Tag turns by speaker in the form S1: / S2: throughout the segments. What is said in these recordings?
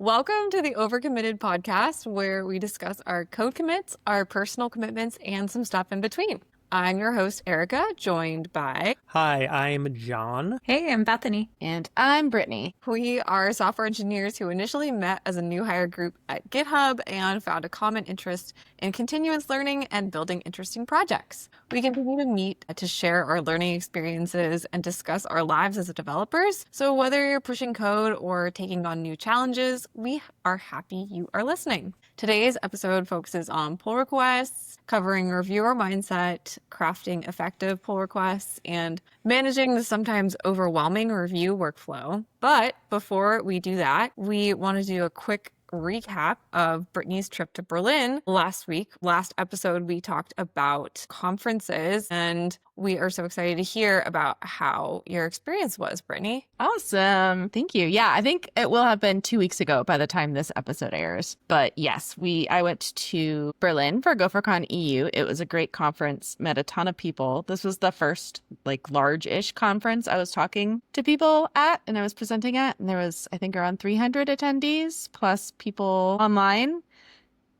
S1: Welcome to the Overcommitted Podcast, where we discuss our code commits, our personal commitments, and some stuff in between. I'm your host, Erica, joined by...
S2: Hi, I'm John.
S3: Hey, I'm Bethany.
S4: And I'm Brittany.
S1: We are software engineers who initially met as a new hire group at GitHub and found a common interest in continuous learning and building interesting projects. We continue to meet to share our learning experiences and discuss our lives as developers. So whether you're pushing code or taking on new challenges, we are happy you are listening. Today's episode focuses on pull requests, covering reviewer mindset, crafting effective pull requests, and managing the sometimes overwhelming review workflow. But before we do that, we want to do a quick recap of Brittany's trip to Berlin last week. Last episode, we talked about conferences, and we are so excited to hear about how your experience was, Brittany.
S4: Awesome. Thank you. Yeah, I think it will have been 2 weeks ago by the time this episode airs. But yes, I went to Berlin for GopherCon EU. It was a great conference, met a ton of people. This was the first large-ish conference I was talking to people at and I was presenting at. And there was, I think, around 300 attendees plus people online.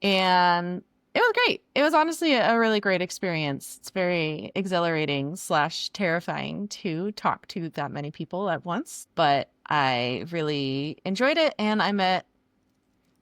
S4: And it was great. It was honestly a really great experience. It's very exhilarating / terrifying to talk to that many people at once, but I really enjoyed it and I met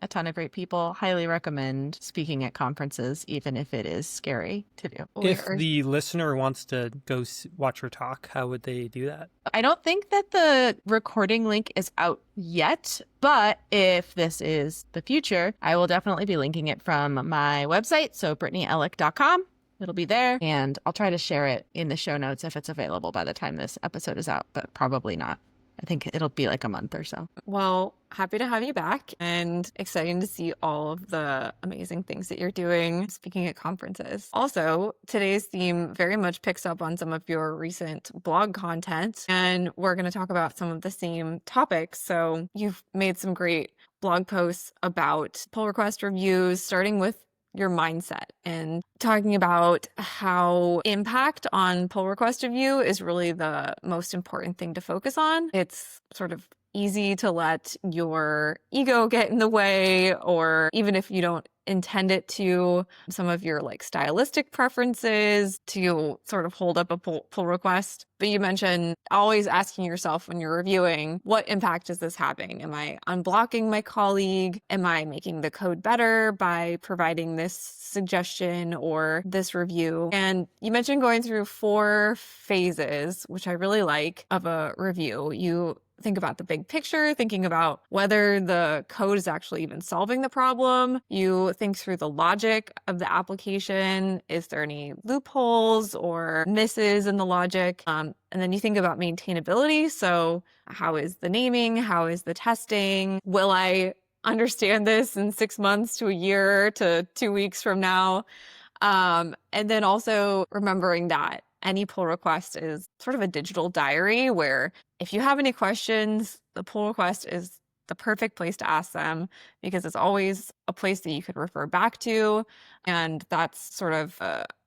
S4: a ton of great people. Highly recommend speaking at conferences, even if it is scary to do.
S2: If the listener wants to go watch her talk, how would they do that?
S4: I don't think that the recording link is out yet, but if this is the future, I will definitely be linking it from my website, so brittanyellick.com. It'll be there, and I'll try to share it in the show notes if it's available by the time this episode is out, but probably not. I think it'll be like a month or so.
S1: Well, happy to have you back and exciting to see all of the amazing things that you're doing speaking at conferences. Also, today's theme very much picks up on some of your recent blog content, and we're going to talk about some of the same topics. So you've made some great blog posts about pull request reviews, starting with your mindset and talking about how impact on pull request review is really the most important thing to focus on. It's sort of easy to let your ego get in the way, or even if you don't intend it to, some of your stylistic preferences to sort of hold up a pull request. But you mentioned always asking yourself when you're reviewing, what impact is this having? Am I unblocking my colleague? Am I making the code better by providing this suggestion or this review? And you mentioned going through 4 phases, which I really like, of a review. You think about the big picture, thinking about whether the code is actually even solving the problem. You think through the logic of the application. Is there any loopholes or misses in the logic? And then you think about maintainability. So how is the naming? How is the testing? Will I understand this in 6 months to a year to 2 weeks from now? And then also remembering that any pull request is sort of a digital diary where if you have any questions, the pull request is the perfect place to ask them because it's always a place that you could refer back to. And that's sort of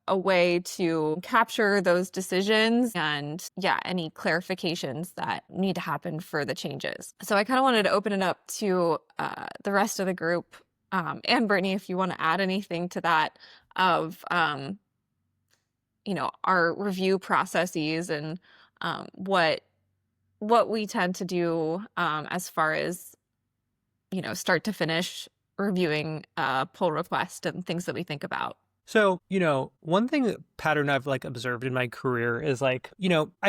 S1: a way to capture those decisions and any clarifications that need to happen for the changes. So I kind of wanted to open it up to the rest of the group. And Brittany, if you want to add anything to that of our review processes and what we tend to do as far as, start to finish reviewing pull request and things that we think about.
S2: So, one pattern I've observed in my career is I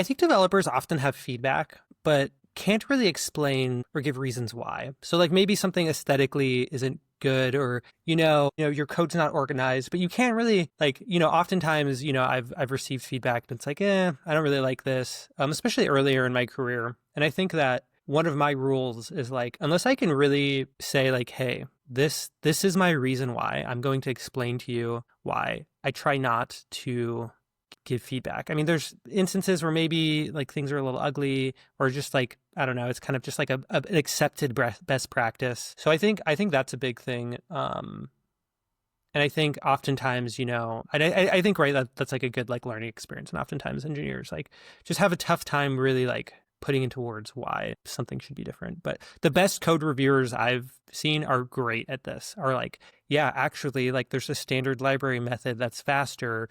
S2: think developers often have feedback, but can't really explain or give reasons why. So maybe something aesthetically isn't good, or your code's not organized, but you can't really oftentimes I've received feedback and it's I don't really like this, especially earlier in my career. And I think that one of my rules is unless I can really say hey, this is my reason why, I'm going to explain to you why, I try not to give feedback. I mean, there's instances where maybe things are a little ugly, or just I don't know, it's kind of just an accepted best practice. So I think that's a big thing. And I think oftentimes, I think, right, that's a good learning experience. And oftentimes engineers just have a tough time really putting into words why something should be different. But the best code reviewers I've seen are great at this, are like, yeah, actually, like there's a standard library method that's faster,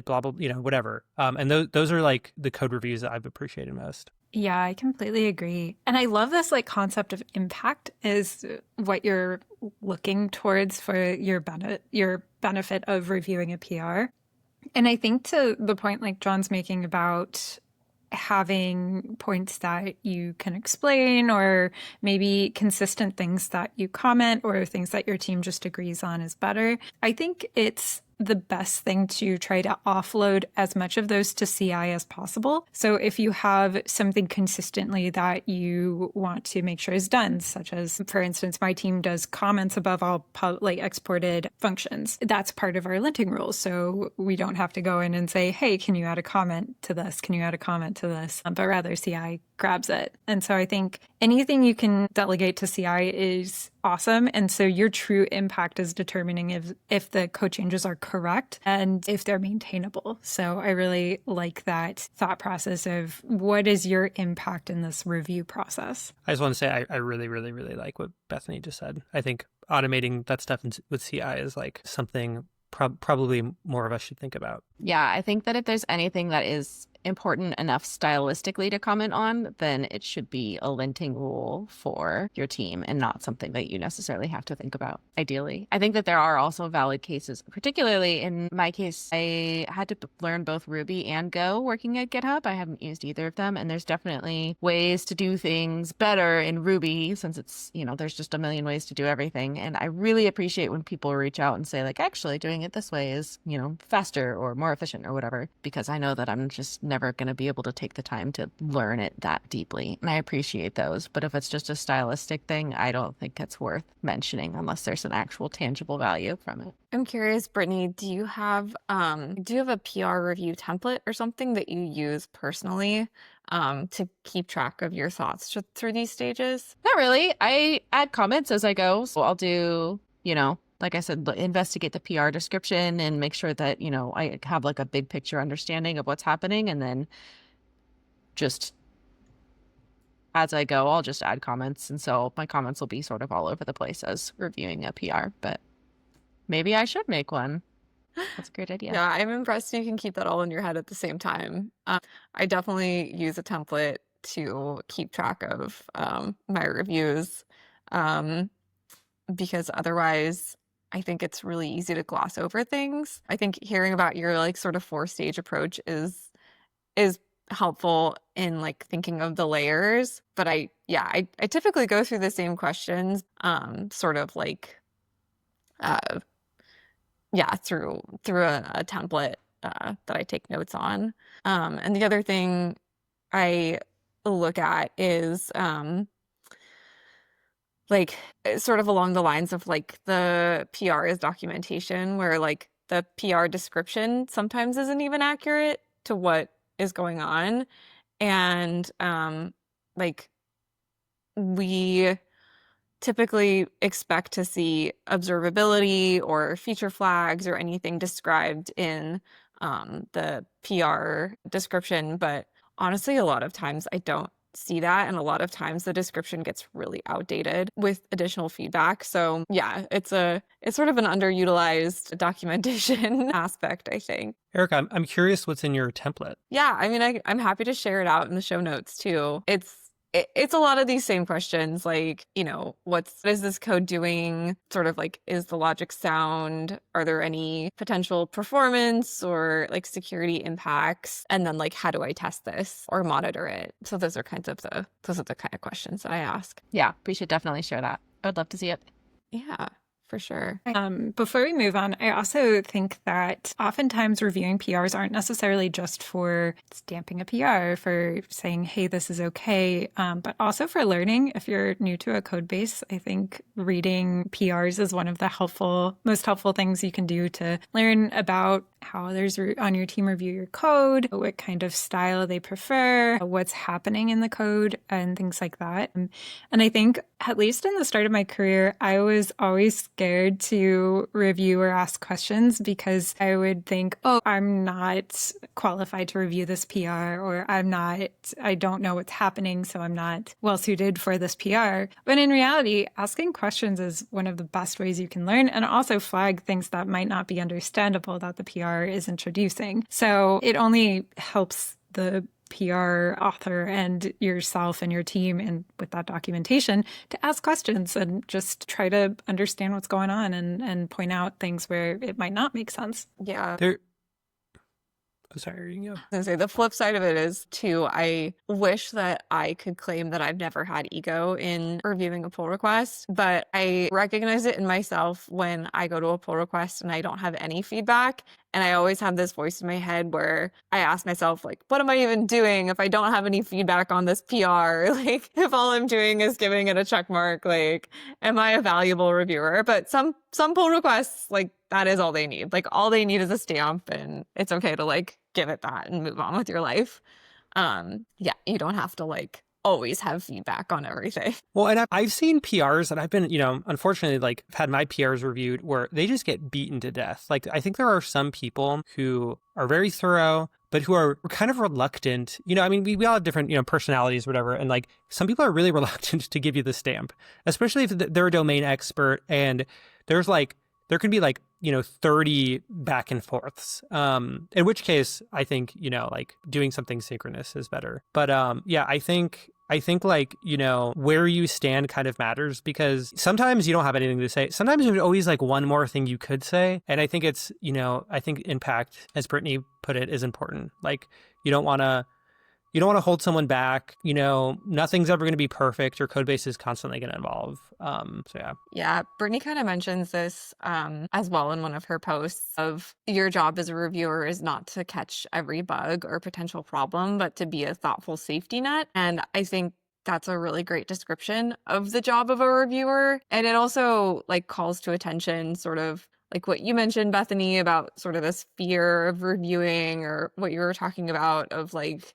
S2: blah, blah, whatever. And those are like the code reviews that I've appreciated most.
S3: Yeah, I completely agree. And I love this like concept of impact is what you're looking towards for your benefit of reviewing a PR. And I think to the point like John's making about having points that you can explain, or maybe consistent things that you comment, or things that your team just agrees on is better. I think it's the best thing to try to offload as much of those to CI as possible. So if you have something consistently that you want to make sure is done, such as, for instance, my team does comments above all exported functions. That's part of our linting rules. So we don't have to go in and say, hey, can you add a comment to this? Can you add a comment to this? But rather CI grabs it. And so I think anything you can delegate to CI is awesome. And so your true impact is determining if the code changes are correct and if they're maintainable. So I really like that thought process of what is your impact in this review process.
S2: I just want to say I really, really, really like what Bethany just said. I think automating that stuff with CI is like something probably more of us should think about.
S4: Yeah, I think that if there's anything that is important enough stylistically to comment on, then it should be a linting rule for your team and not something that you necessarily have to think about, ideally. I think that there are also valid cases, particularly in my case, I had to learn both Ruby and Go working at GitHub. I haven't used either of them, and there's definitely ways to do things better in Ruby since it's, there's just a million ways to do everything. And I really appreciate when people reach out and say, like, actually doing it this way is, faster or more efficient or whatever, because I know that I'm just never going to be able to take the time to learn it that deeply. And I appreciate those. But if it's just a stylistic thing, I don't think it's worth mentioning unless there's an actual tangible value from it.
S1: I'm curious, Brittany, do you have a PR review template or something that you use personally to keep track of your thoughts through these stages?
S4: Not really. I add comments as I go. So I'll do, like I said, investigate the PR description and make sure that, I have like a big picture understanding of what's happening. And then just as I go, I'll just add comments. And so my comments will be sort of all over the place as reviewing a PR, but maybe I should make one. That's a great idea.
S1: Yeah, I'm impressed you can keep that all in your head at the same time. I definitely use a template to keep track of my reviews because otherwise I think it's really easy to gloss over things. I think hearing about your like sort of 4-stage approach is helpful in like thinking of the layers. But I typically go through the same questions, sort of like, through a template that I take notes on. And the other thing I look at is like sort of along the lines of like the PR is documentation, where like the PR description sometimes isn't even accurate to what is going on. And like we typically expect to see observability or feature flags or anything described in the PR description. But honestly, a lot of times I don't see that, and a lot of times the description gets really outdated with additional feedback. So yeah, it's sort of an underutilized documentation aspect, I think.
S2: Erica, I'm curious what's in your template.
S1: Yeah, I mean, I'm happy to share it out in the show notes too. It's a lot of these same questions, like, what is this code doing? Sort of like, is the logic sound? Are there any potential performance or like security impacts? And then like, how do I test this or monitor it? So those are the kind of questions that I ask.
S4: Yeah, we should definitely share that. I would love to see it.
S1: Yeah, for sure.
S3: Before we move on, I also think that oftentimes reviewing PRs aren't necessarily just for stamping a PR, for saying, hey, this is okay, but also for learning. If you're new to a code base, I think reading PRs is one of the most helpful things you can do to learn about how others on your team review your code, what kind of style they prefer, what's happening in the code, and things like that. And I think, at least in the start of my career, I was always scared to review or ask questions because I would think, oh, I'm not qualified to review this PR, or I don't know what's happening, so I'm not well suited for this PR. But in reality, asking questions is one of the best ways you can learn, and also flag things that might not be understandable that the PR is introducing. So it only helps the PR author and yourself and your team and with that documentation to ask questions and just try to understand what's going on and point out things where it might not make sense.
S1: Yeah.
S2: Sorry, you go.
S1: I was gonna say the flip side of it is too, I wish that I could claim that I've never had ego in reviewing a pull request, but I recognize it in myself when I go to a pull request and I don't have any feedback. And I always have this voice in my head where I ask myself, like, what am I even doing if I don't have any feedback on this PR? Like, if all I'm doing is giving it a check mark, like, am I a valuable reviewer? But some pull requests, like, that is all they need. Like, all they need is a stamp, and it's okay to, like, give it that and move on with your life. Yeah, you don't have to, like, always have feedback on everything.
S2: Well, and I've seen PRs, and I've been, unfortunately, like, I've had my PRs reviewed where they just get beaten to death. Like, I think there are some people who are very thorough, but who are kind of reluctant. We all have different, personalities, or whatever. And, like, some people are really reluctant to give you the stamp, especially if they're a domain expert. And there can be, 30 back and forths. In which case, I think, like, doing something synchronous is better. But yeah, I think where you stand kind of matters, because sometimes you don't have anything to say. Sometimes there's always, like, one more thing you could say. And I think it's, I think impact, as Brittany put it, is important. Like, you don't want to hold someone back. Nothing's ever going to be perfect. Your code base is constantly going to evolve. So yeah.
S1: Yeah. Brittany kind of mentions this as well in one of her posts of your job as a reviewer is not to catch every bug or potential problem, but to be a thoughtful safety net. And I think that's a really great description of the job of a reviewer. And it also, like, calls to attention sort of like what you mentioned, Bethany, about sort of this fear of reviewing, or what you were talking about of, like,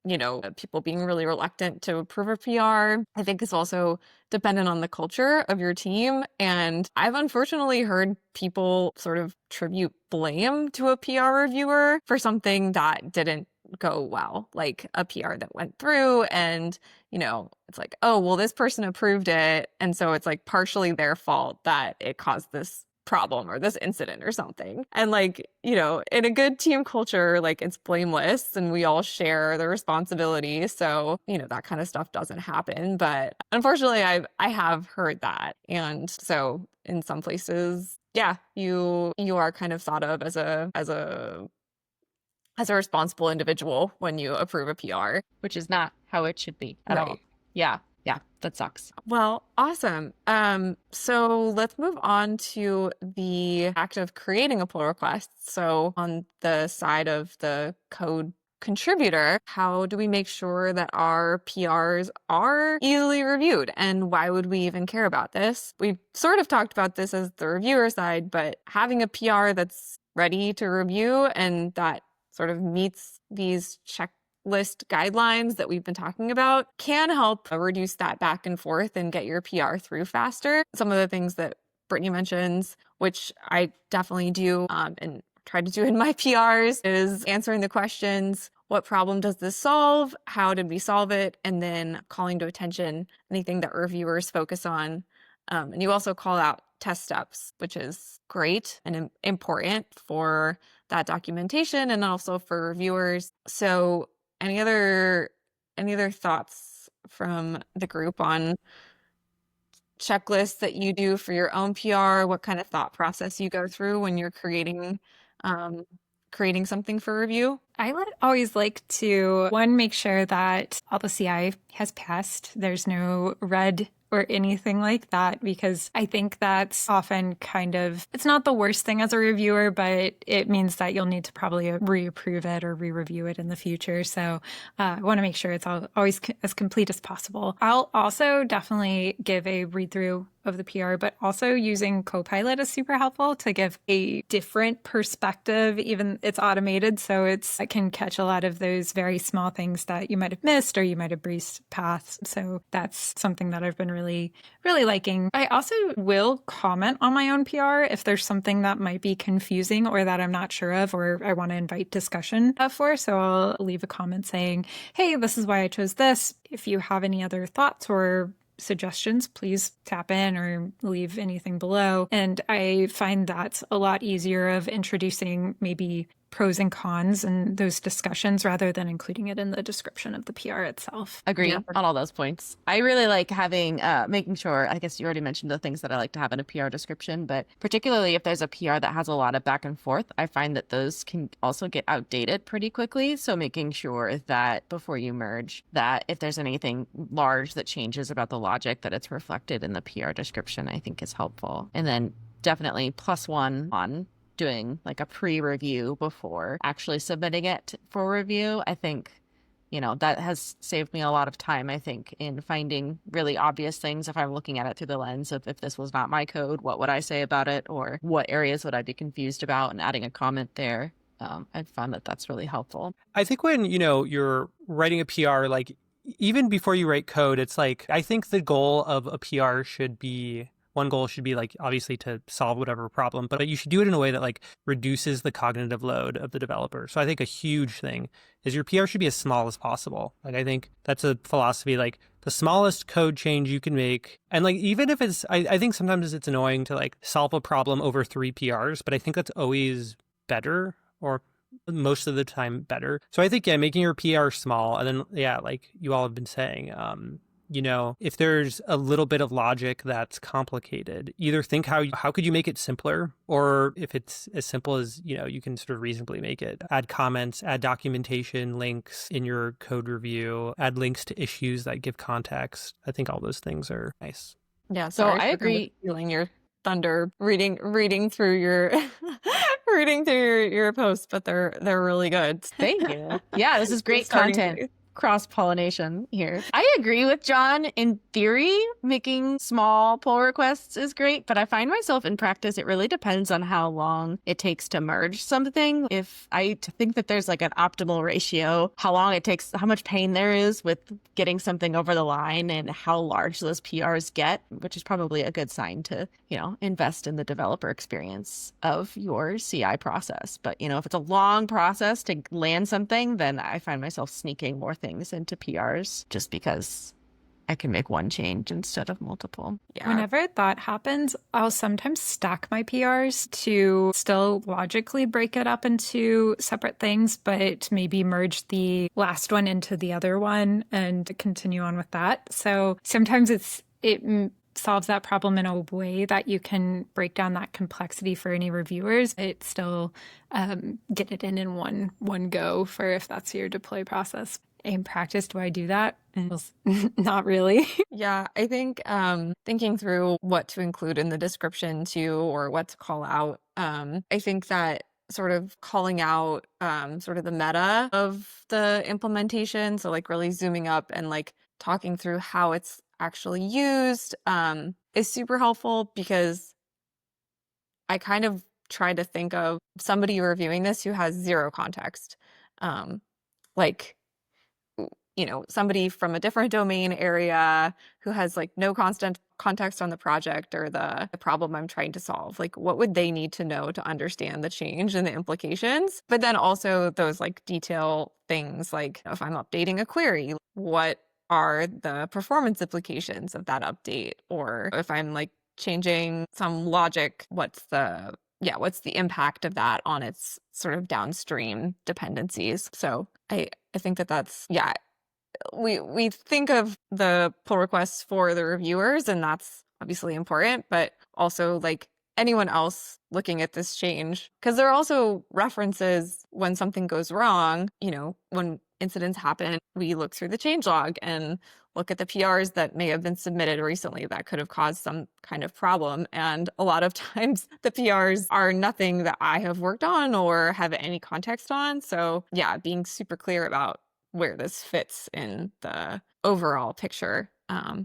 S1: people being really reluctant to approve a PR. I think it's also dependent on the culture of your team. And I've unfortunately heard people sort of attribute blame to a PR reviewer for something that didn't go well, like a PR that went through and, it's like, oh, well, this person approved it. And so it's, like, partially their fault that it caused this problem or this incident or something. And, like, in a good team culture, like, it's blameless and we all share the responsibility. So, that kind of stuff doesn't happen. But unfortunately, I have heard that. And so in some places, yeah, you are kind of thought of as a responsible individual when you approve a PR.
S4: Which is not how it should be at all. Yeah. Yeah, that sucks.
S1: Well, awesome. So let's move on to the act of creating a pull request. So on the side of the code contributor, how do we make sure that our PRs are easily reviewed? And why would we even care about this? We've sort of talked about this as the reviewer side, but having a PR that's ready to review and that sort of meets these checklist guidelines that we've been talking about can help reduce that back and forth and get your PR through faster. Some of the things that Brittany mentions, which I definitely do and try to do in my PRs, is answering the questions: what problem does this solve? How did we solve it? And then calling to attention anything that reviewers focus on. And you also call out test steps, which is great and important for that documentation and also for reviewers. So any other thoughts from the group on checklists that you do for your own PR? What kind of thought process you go through when you're creating something for review?
S3: I would always like to, one, make sure that all the CI has passed. There's no red or anything like that, because I think that's often it's not the worst thing as a reviewer, but it means that you'll need to probably reapprove it or re-review it in the future. So I want to make sure it's always as complete as possible. I'll also definitely give a read through of the PR, but also using Copilot is super helpful to give a different perspective. Even it's automated, so it's that can catch a lot of those very small things that you might have missed or you might have breezed past. So that's something that I've been really, really liking. I also will comment on my own PR if there's something that might be confusing or that I'm not sure of or I want to invite discussion for. So I'll leave a comment saying, hey, this is why I chose this. If you have any other thoughts or suggestions, please tap in or leave anything below. And I find that's a lot easier of introducing maybe pros and cons and those discussions rather than including it in the description of the PR itself.
S4: Agree on all those points. I really like having, making sure, I guess you already mentioned the things that I like to have in a PR description, but particularly if there's a PR that has a lot of back and forth, I find that those can also get outdated pretty quickly. So making sure that before you merge, that if there's anything large that changes about the logic, that it's reflected in the PR description, I think is helpful. And then definitely +1 on doing like a pre-review before actually submitting it for review. I think, that has saved me a lot of time, I think, in finding really obvious things. If I'm looking at it through the lens of if this was not my code, what would I say about it? Or what areas would I be confused about, and adding a comment there. I've found that that's really helpful.
S2: I think when, you're writing a PR, like even before you write code, it's like, I think the goal of a PR should be, one goal should be like obviously to solve whatever problem, but you should do it in a way that like reduces the cognitive load of the developer. So I think a huge thing is your PR should be as small as possible. Like I think that's a philosophy, like the smallest code change you can make. And like, even if it's, I think sometimes it's annoying to like solve a problem over 3 PRs, but I think that's always better, or most of the time better. So I think, making your PR small, and then, like you all have been saying, if there's a little bit of logic that's complicated, either think how could you make it simpler, or if it's as simple as, you can sort of reasonably make it. Add comments, add documentation, links in your code review, add links to issues that give context. I think all those things are nice.
S1: Yeah,
S4: So I agree.
S1: Feeling your thunder reading through your your posts, but they're really good.
S4: Thank you. Yeah, this is great content. Cross-pollination here. I agree with John. In theory, making small pull requests is great, but I find myself in practice, it really depends on how long it takes to merge something. If I think that there's like an optimal ratio, how long it takes, how much pain there is with getting something over the line, and how large those PRs get, which is probably a good sign to, invest in the developer experience of your CI process. But, if it's a long process to land something, then I find myself sneaking more things into PRs just because I can make one change instead of multiple.
S1: Yeah.
S3: Whenever that happens, I'll sometimes stack my PRs to still logically break it up into separate things, but maybe merge the last one into the other one and continue on with that. So sometimes it solves that problem in a way that you can break down that complexity for any reviewers. It still get it in one go for if that's your deploy process. In practice, do I do that? Not really.
S1: Yeah, I think thinking through what to include in the description too, or what to call out, I think that sort of calling out sort of the meta of the implementation, so like really zooming up and like talking through how it's actually used is super helpful, because I kind of try to think of somebody reviewing this who has zero context. Like, somebody from a different domain area who has like no constant context on the project or the problem I'm trying to solve. Like, what would they need to know to understand the change and the implications? But then also those like detail things, like if I'm updating a query, what are the performance implications of that update? Or if I'm like changing some logic, what's the impact of that on its sort of downstream dependencies? So I think that's, we think of the pull requests for the reviewers, and that's obviously important, but also like anyone else looking at this change, because there are also references when something goes wrong. When incidents happen, we look through the changelog and look at the PRs that may have been submitted recently that could have caused some kind of problem. And a lot of times the PRs are nothing that I have worked on or have any context on. So being super clear about where this fits in the overall picture, I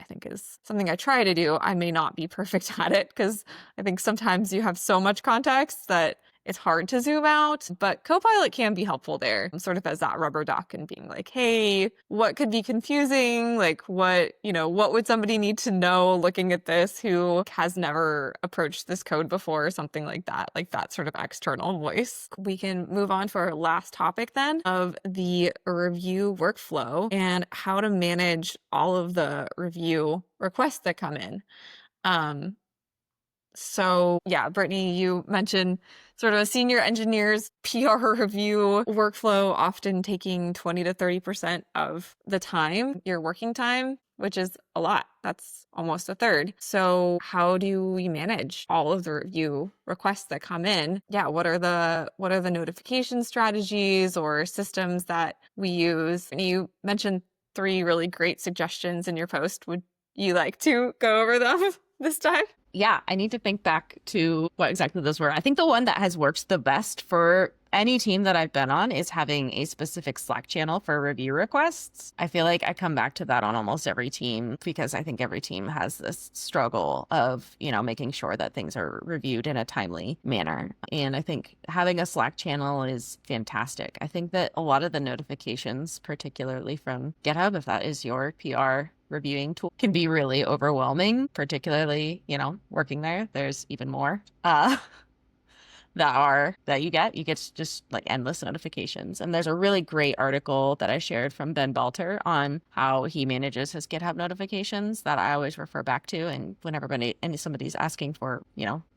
S1: think is something I try to do. I may not be perfect at it, because I think sometimes you have so much context that it's hard to zoom out, but Copilot can be helpful there, sort of as that rubber duck and being like, hey, what could be confusing? Like what would somebody need to know looking at this who has never approached this code before or something like that sort of external voice. We can move on to our last topic then of the review workflow and how to manage all of the review requests that come in. So yeah, Brittany, you mentioned sort of a senior engineer's PR review workflow often taking 20 to 30% of the time, your working time, which is a lot. That's almost a third. So how do we manage all of the review requests that come in? Yeah, what are the notification strategies or systems that we use? And you mentioned 3 really great suggestions in your post. Would you like to go over them this time?
S4: Yeah, I need to think back to what exactly those were. I think the one that has worked the best for any team that I've been on is having a specific Slack channel for review requests. I feel like I come back to that on almost every team because I think every team has this struggle of, making sure that things are reviewed in a timely manner. And I think having a Slack channel is fantastic. I think that a lot of the notifications, particularly from GitHub, if that is your PR reviewing tool, can be really overwhelming, particularly, working there. There's even more that you get just like endless notifications. And there's a really great article that I shared from Ben Balter on how he manages his GitHub notifications that I always refer back to. And whenever somebody's asking for,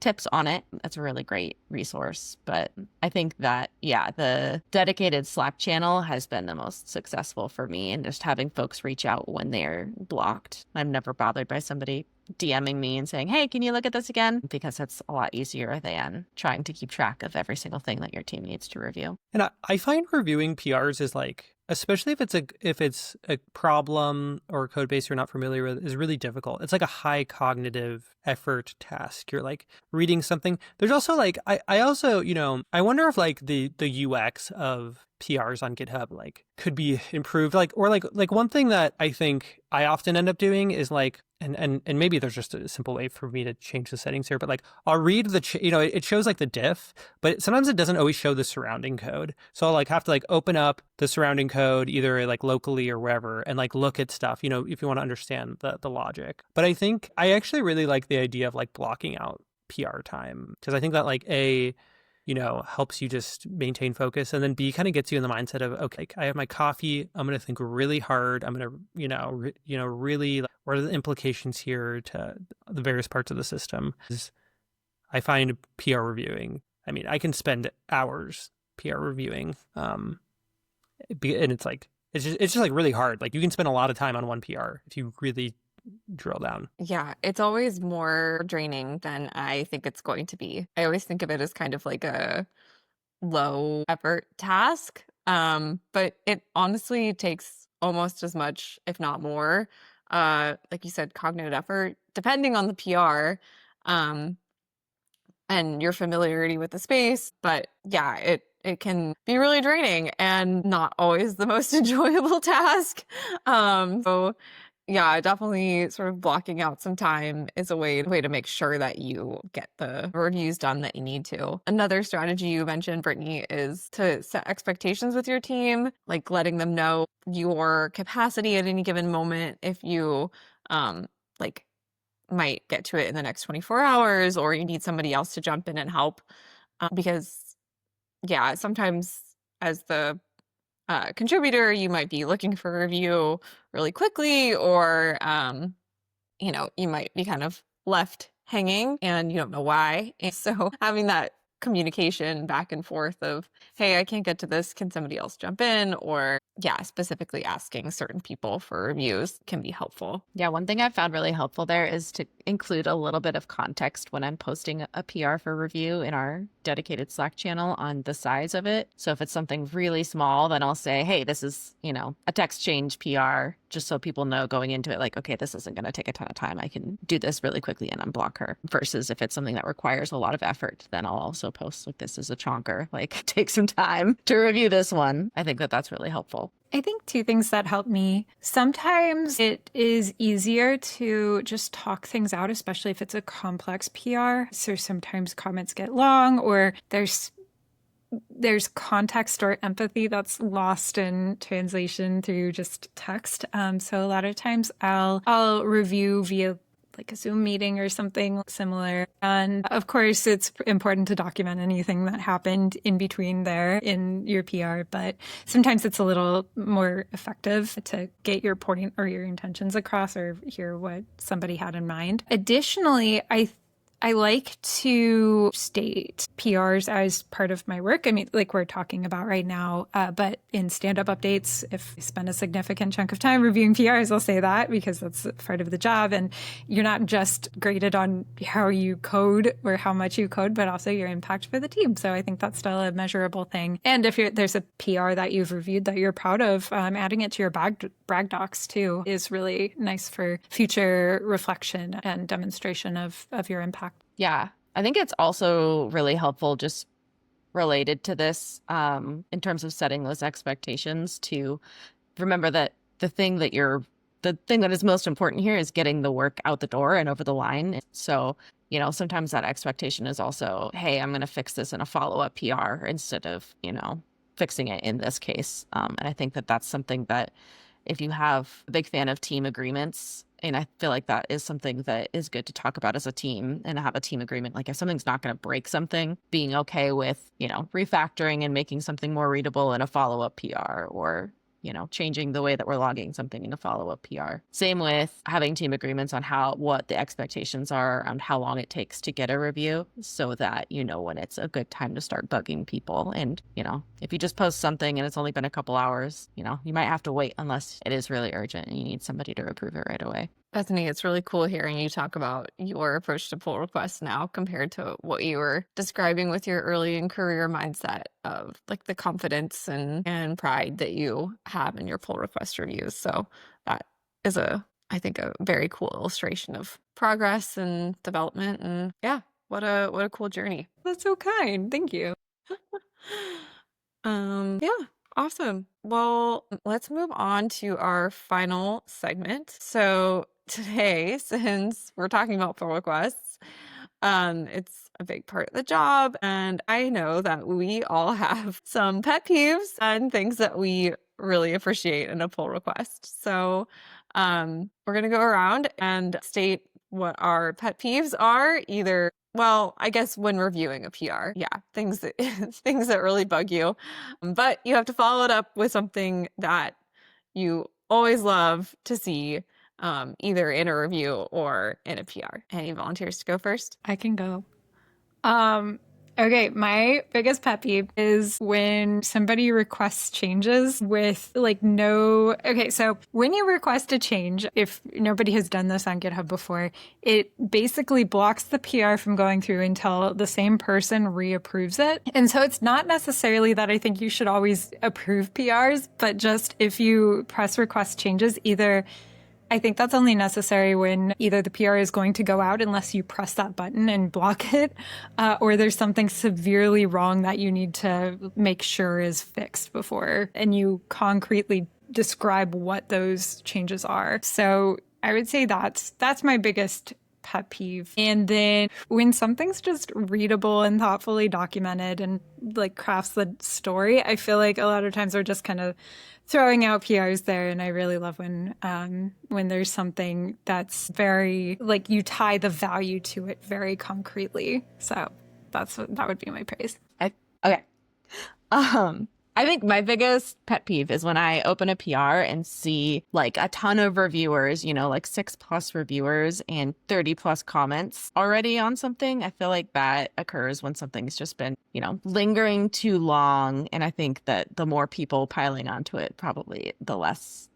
S4: tips on it, that's a really great resource. But I think that, the dedicated Slack channel has been the most successful for me, and just having folks reach out when they're blocked. I'm never bothered by somebody DMing me and saying, hey, can you look at this again? Because that's a lot easier than trying to keep track of every single thing that your team needs to review.
S2: And I find reviewing PRs is like, especially if it's a problem or a code base you're not familiar with, is really difficult. It's like a high cognitive effort task. You're like reading something. There's also like, I also, I wonder if like the UX of PRs on GitHub like could be improved. Like one thing that I think I often end up doing is like, and maybe there's just a simple way for me to change the settings here, but like I'll read it shows like the diff, but sometimes it doesn't always show the surrounding code. So I'll like have to like open up the surrounding code either like locally or wherever and like look at stuff, if you want to understand the logic. But I think I actually really like the idea of like blocking out PR time, because I think that like helps you just maintain focus, and then B kind of gets you in the mindset of, okay, I have my coffee. I'm going to think really hard. I'm going to, really, what are the implications here to the various parts of the system? I find PR reviewing, I can spend hours PR reviewing. And it's like, it's just like really hard. Like you can spend a lot of time on one PR if you really drill down.
S1: Yeah, it's always more draining than I think it's going to be. I always think of it as kind of like a low effort task, but it honestly takes almost as much, if not more, like you said, cognitive effort, depending on the PR and your familiarity with the space. But yeah, it can be really draining and not always the most enjoyable task. So yeah, definitely sort of blocking out some time is a way to make sure that you get the reviews done that you need to. Another strategy you mentioned, Brittany, is to set expectations with your team, like letting them know your capacity at any given moment. If you might get to it in the next 24 hours, or you need somebody else to jump in and help. Because yeah, sometimes as the contributor, you might be looking for a review really quickly, or you might be kind of left hanging and you don't know why. And so having that communication back and forth of, hey, I can't get to this, can somebody else jump in? Or specifically asking certain people for reviews can be helpful.
S4: Yeah, one thing I've found really helpful there is to include a little bit of context when I'm posting a PR for review in our dedicated Slack channel on the size of it. So if it's something really small, then I'll say, hey, this is, a text change PR, just so people know going into it, like, okay, this isn't going to take a ton of time. I can do this really quickly and unblock her. Versus if it's something that requires a lot of effort, then I'll also post like, this is a chonker, like take some time to review this one. I think that that's really helpful.
S3: I think 2 things that help me. Sometimes it is easier to just talk things out, especially if it's a complex PR. So sometimes comments get long, or there's there's context or empathy that's lost in translation through just text. So a lot of times I'll review via like a Zoom meeting or something similar. And of course, it's important to document anything that happened in between there in your PR, but sometimes it's a little more effective to get your point or your intentions across or hear what somebody had in mind. Additionally, I like to state PRs as part of my work. I mean, like we're talking about right now, but in stand-up updates, if I spend a significant chunk of time reviewing PRs, I'll say that because that's part of the job. And you're not just graded on how you code or how much you code, but also your impact for the team. So I think that's still a measurable thing. And if there's a PR that you've reviewed that you're proud of, adding it to your brag docs too is really nice for future reflection and demonstration of your impact.
S4: Yeah, I think it's also really helpful just related to this in terms of setting those expectations to remember that the thing that is most important here is getting the work out the door and over the line. So, sometimes that expectation is also, hey, I'm going to fix this in a follow-up PR instead of, fixing it in this case. And I think that that's something that if you have a big fan of team agreements, and I feel like that is something that is good to talk about as a team and have a team agreement. Like if something's not going to break something, being okay with, refactoring and making something more readable in a follow-up PR or, changing the way that we're logging something in a follow-up PR. Same with having team agreements on what the expectations are on how long it takes to get a review so that when it's a good time to start bugging people. And, if you just post something and it's only been a couple hours, you might have to wait unless it is really urgent and you need somebody to approve it right away.
S1: Bethany, it's really cool hearing you talk about your approach to pull requests now compared to what you were describing with your early in career mindset of like the confidence and pride that you have in your pull request reviews. So that is I think a very cool illustration of progress and development. And yeah, what a cool journey.
S3: That's so kind. Thank you.
S1: Yeah. Awesome. Well, let's move on to our final segment. So today, since we're talking about pull requests, it's a big part of the job. And I know that we all have some pet peeves and things that we really appreciate in a pull request. So we're going to go around and state what our pet peeves are, I guess when reviewing a PR. Yeah, things that really bug you. But you have to follow it up with something that you always love to see, either in a review or in a PR. Any volunteers to go first?
S3: I can go. Okay, my biggest pet peeve is when somebody requests changes with so when you request a change, if nobody has done this on GitHub before, it basically blocks the PR from going through until the same person reapproves it. And so it's not necessarily that I think you should always approve PRs, but just if you press request changes, I think that's only necessary when either the PR is going to go out unless you press that button and block it, or there's something severely wrong that you need to make sure is fixed before, and you concretely describe what those changes are. So I would say that's my biggest pet peeve. And then when something's just readable and thoughtfully documented and like crafts the story, I feel like a lot of times we're just kind of throwing out PRs there. And I really love when there's something that's very like you tie the value to it very concretely. So that would be my praise.
S4: Okay. I think my biggest pet peeve is when I open a PR and see like a ton of reviewers, like 6+ reviewers and 30+ comments already on something. I feel like that occurs when something's just been, lingering too long. And I think that the more people piling onto it, probably the less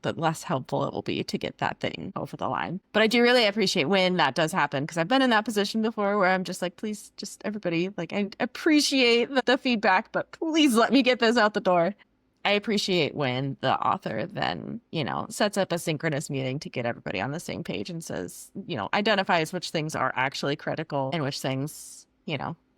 S4: helpful it will be to get that thing over the line. But I do really appreciate when that does happen, because I've been in that position before where I'm just like, please, just everybody, like I appreciate the feedback, but please let me get this out the door. I appreciate when the author then, sets up a synchronous meeting to get everybody on the same page and says, identifies which things are actually critical and which things,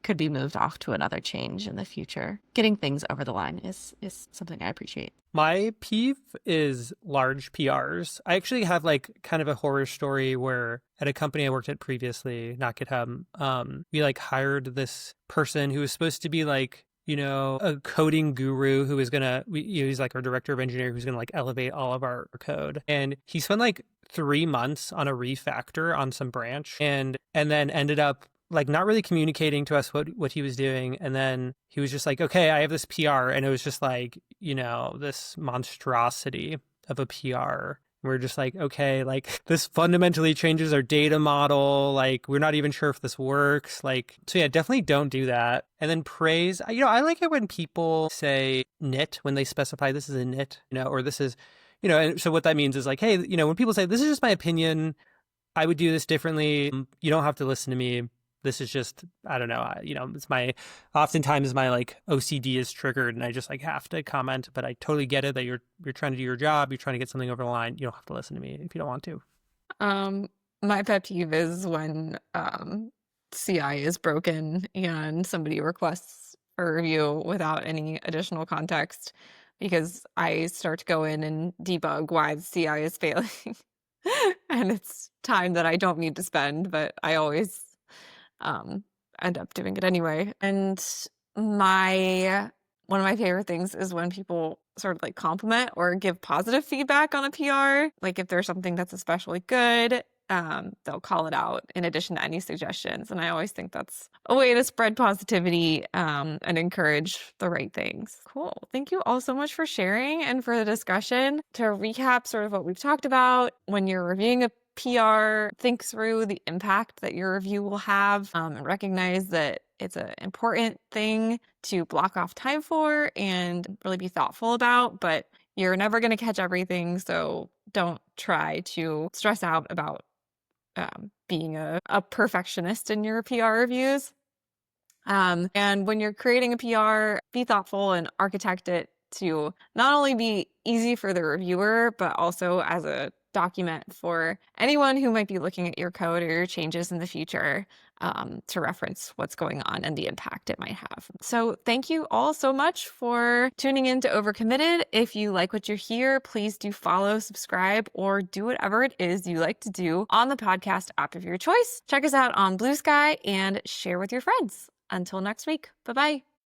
S4: could be moved off to another change in the future. Getting things over the line is something I appreciate.
S2: My peeve is large PRs. I actually have like kind of a horror story where at a company I worked at previously, not GitHub, we like hired this person who was supposed to be like a coding guru who is he's like our director of engineering who's gonna like elevate all of our code. And he spent like 3 months on a refactor on some branch and then ended up like not really communicating to us what he was doing. And then he was just like, okay, I have this PR. And it was just like, this monstrosity of a PR. We're just like, okay, like this fundamentally changes our data model. Like, we're not even sure if this works. Like, so yeah, definitely don't do that. And then praise, I like it when people say nit, when they specify this is a nit, or this is, and so what that means is like, hey, when people say, this is just my opinion, I would do this differently. You don't have to listen to me. This is just, I don't know, it's oftentimes my like OCD is triggered and I just like have to comment, but I totally get it that you're trying to do your job. You're trying to get something over the line. You don't have to listen to me if you don't want to.
S1: My pet peeve is when CI is broken and somebody requests a review without any additional context, because I start to go in and debug why the CI is failing. And it's time that I don't need to spend, but I always end up doing it anyway. And one of my favorite things is when people sort of like compliment or give positive feedback on a PR. Like if there's something that's especially good, they'll call it out in addition to any suggestions. And I always think that's a way to spread positivity and encourage the right things. Cool. Thank you all so much for sharing and for the discussion. To recap sort of what we've talked about, when you're reviewing a PR, think through the impact that your review will have, and recognize that it's an important thing to block off time for and really be thoughtful about, but you're never going to catch everything. So don't try to stress out about being a perfectionist in your PR reviews. And when you're creating a PR, be thoughtful and architect it to not only be easy for the reviewer, but also as a document for anyone who might be looking at your code or your changes in the future, to reference what's going on and the impact it might have. So thank you all so much for tuning in to Overcommitted. If you like what you hear, please do follow, subscribe, or do whatever it is you like to do on the podcast app of your choice. Check us out on Blue Sky and share with your friends. Until next week, bye-bye.